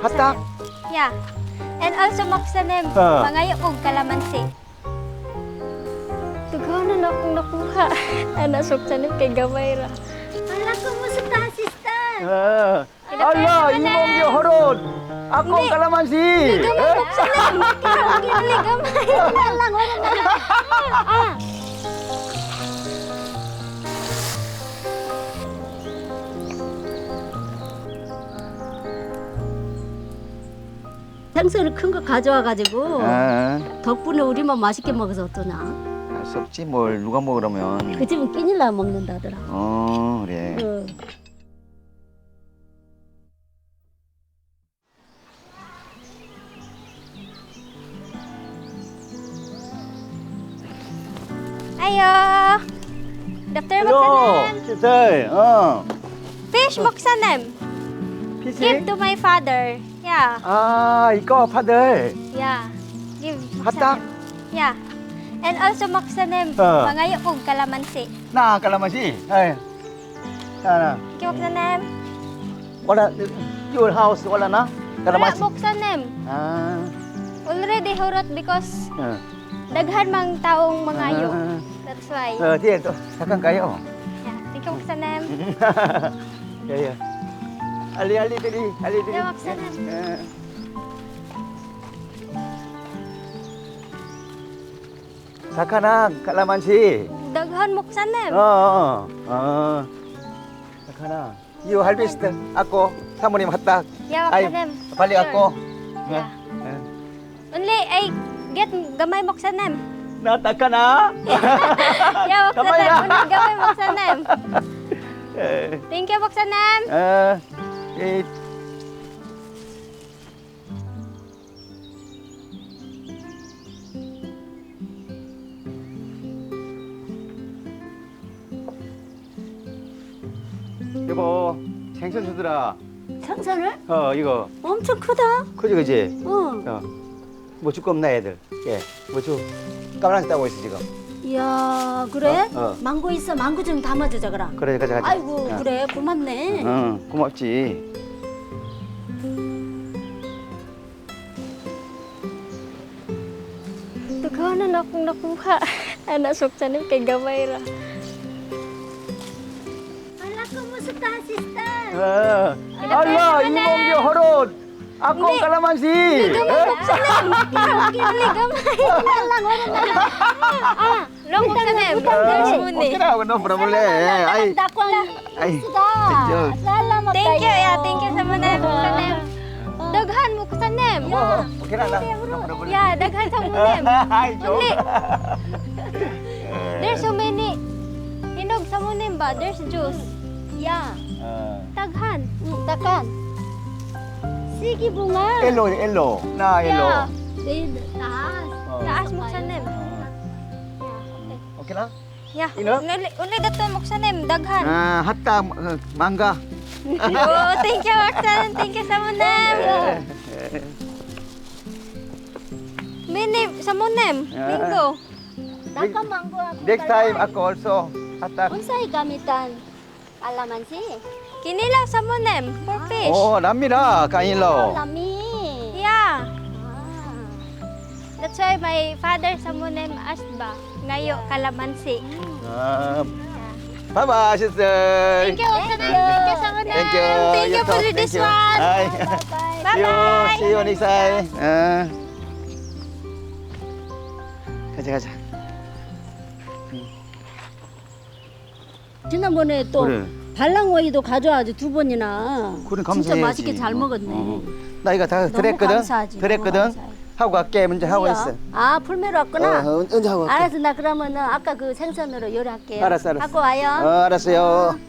핫딱? Yeah. And also Moksanem, mangayo og Calamansi. Tuganan akong nakuha. Anak Moksanem kay gamay ra. Hala, kumusta, sister? Ala, imong horod. Ako ang kalamansi. Gamay Moksanem. Kini gamay. Lang, wala na. 생선을 큰 거 가져와가지고 덕분에 우리만 맛있게 먹어서 어떠냐? 할 수 없지 뭘 누가 먹으라면. 그 집은 끼니라 먹는다더라. 그래. Ayo. Dr. Hello, Moksanem. sister. Fish Moksanem. 피시? Give to my father. Yeah. 아, 이거 파들. Yeah. Give 핫딱? Moksanem. Yeah. And also Moksanem, mangayo og Calamansi. 나 kalamansi. Ay. 나. Thank you, Moksanem. Wala your house wala na? Wala, Kalamansi. Moksanem. Already hurot because daghan mang taong mangayo. That's why. 뒤에 또 잠깐 가요. Yeah. Thank you, Moksanem. 예. 알리들이. 네, Moksanem. 사카나 kalamansi. Daghan Moksanem. 사카나. You harvest ako 사모님 핫딱. Yeah, Ay, Moksanem. pali Sure. ako. Yeah. Only I get gamay Moksanem. 나타카나. Yeah, Gamay Moksanem. na. Only gamay Moksanem. Thank you, Moksanem. 예. 여보, 생선 주더라. 생선을? 이거. 엄청 크다. 그지, 그지? 어. 뭐 줄 거 없나, 애들? 예, 뭐 줘. 까만하게 따고 있어, 지금. 이야, 그래? 어. 망고 있어. 망고 좀 담아주자, 그럼. 그래, 가자. 아이고, 그래. 고맙네. 응, 고맙지. Tuganan akong nakuha. Anak Moksanem kay gamay ra. Hala, kumusta, sister? 알라, 이몽규 horod. Ako ang kalamansi. Gamay Moksanem. Kini gamay. Lang, wala na. Long Moksanem. There's money. Okay na, no problem. Ay, ay. Salamat Thank you, yeah. Thank you sa mga Moksanem. Daghan Moksanem. Okay na lang. No problem. Yeah, daghan sa munem. Ay, joke. Only, there's so many. Hinog sa munem ba? There's juice. 야, Daghan. 잠깐. 시기 bunga. Elo. Na elo. Taas Moksanem. Okay na? Yeah. Ino? Only dato Moksanem. Daghan. 핫다 망가. Oh, thank you Moksanem. Thank you sa munem. Mini sa munem. Bingo. 잠깐 망고 하고. Next time ako also 핫다. 운사이 가미tan 알라만시. Kinilaw sa munem for fish. 랍니다. 까일로. 라미. Yeah. That's why my father sa munem asked ba ngayo Calamansi. Bye-bye, sister. Thank you, Moksanem. Thank you sa munem. Thank you. Thank you for this one. Ay. Bye-bye. See you next time. 가자. 지난번에 또 그래. 발랑어이도 가져와가지고 2번이나. 그래, 진짜 감사해야지. 맛있게 잘 먹었네. 나 이거 다 너무 드렸거든. 감사하지. 너무 감사해. 하고 갈게. 먼저 하고 있어. 아, 풀메로 왔구나. 언제 하고 갈게. 알았어, 나 그러면은 아까 그 생선으로 요리할게. 알았어. 갖고 와요. 알았어요.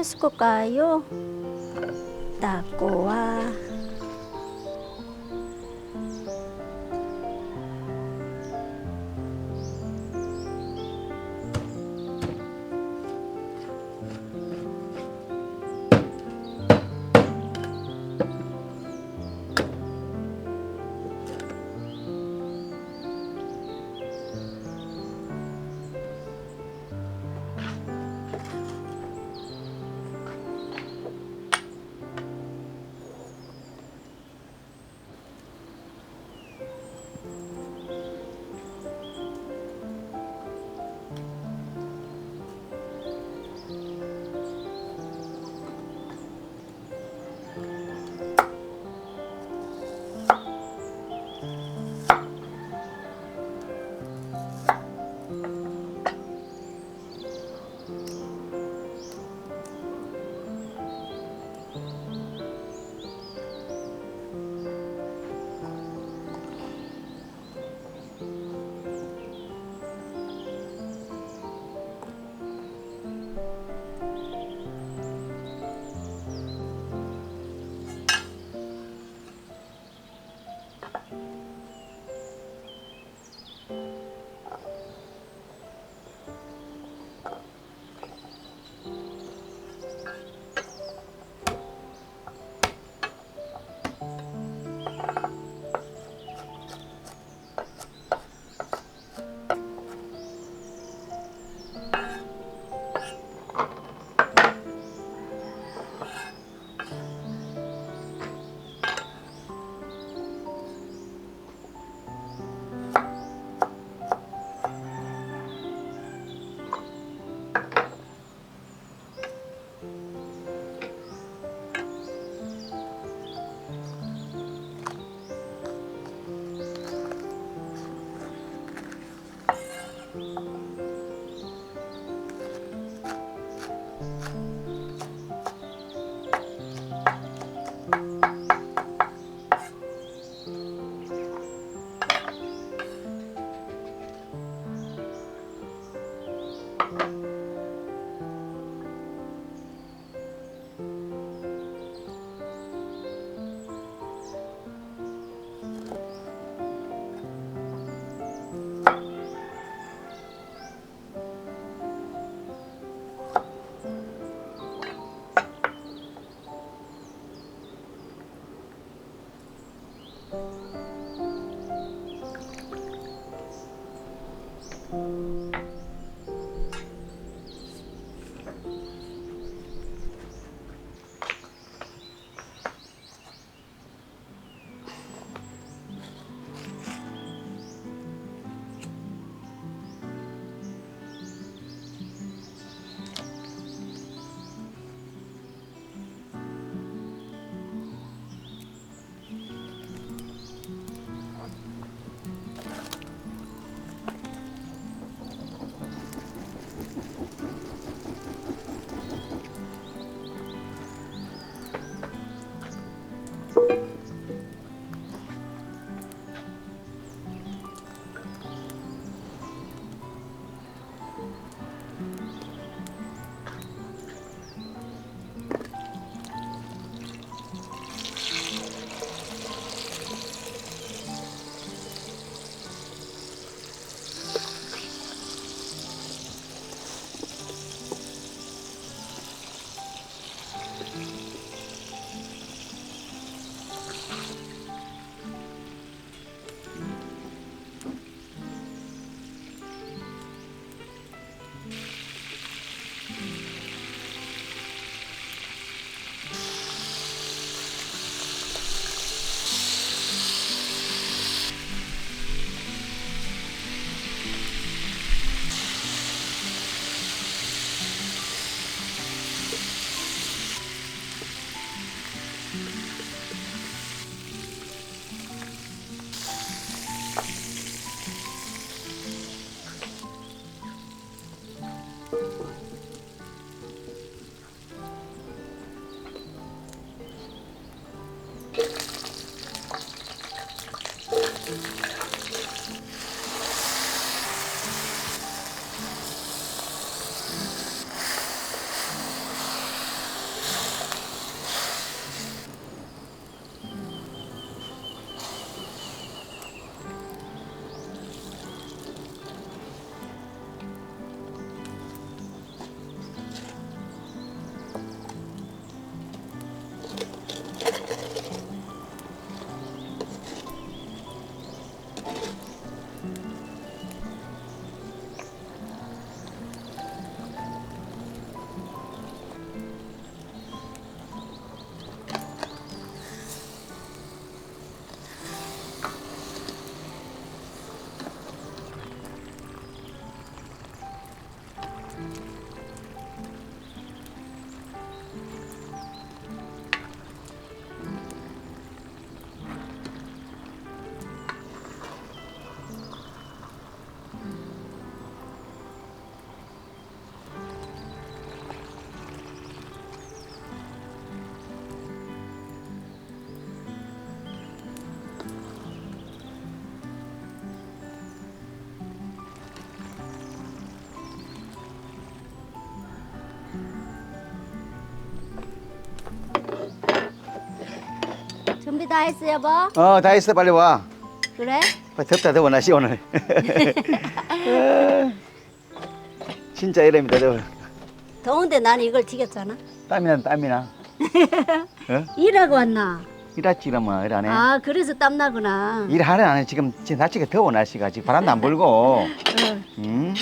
있을 까요? 따꼬와 준비 다 했어 여보? 다 했어. 빨리 와. 그래? 덥다 더워 날씨 오늘. 진짜 이랍니다. 더워. 더운데 난 이걸 튀겼잖아. 땀이나. 일하고 왔나? 일하지 이러면 일 안 해. 아 그래서 땀나구나. 일하는 안 해. 지금 날씨가 더워 날씨가 지금 바람도 안 불고. 응?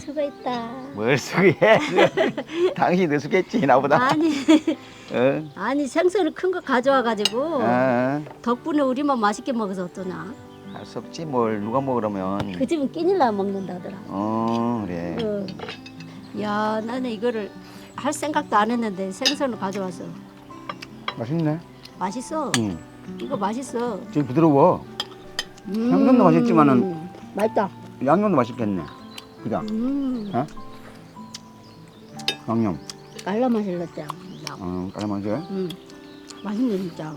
수고했다. 뭘 수고해? 당신이 더 수겠지 나보다. 아니 어? 아니 생선을 큰 거 가져와가지고 덕분에 우리만 맛있게 먹어서 어떠냐? 할 수 없지 뭘 누가 먹으려면. 그 집은 끼니라 먹는다더라. 그래. 야 나는 이거를 할 생각도 안 했는데 생선을 가져와서 맛있네. 맛있어. 응. 이거 맛있어. 지금 부드러워. 생선도 맛있지만은 맛있다. 양념도 맛있겠네. 그죠? 어? 양념. 깔라맛이 넣었지. 까만지. 맛있네 진짜.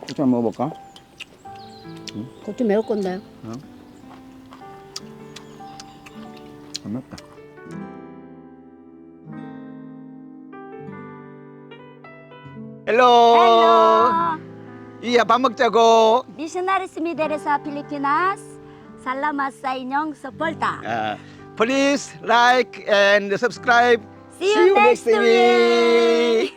고추 한번 먹어볼까? 고추 매울 건데. 안 맵다. 헬로. 이야 밥 먹자고. Missionaries Mideresa Filipinas, salamat sa inyong suporta. Please like and subscribe. See you next week.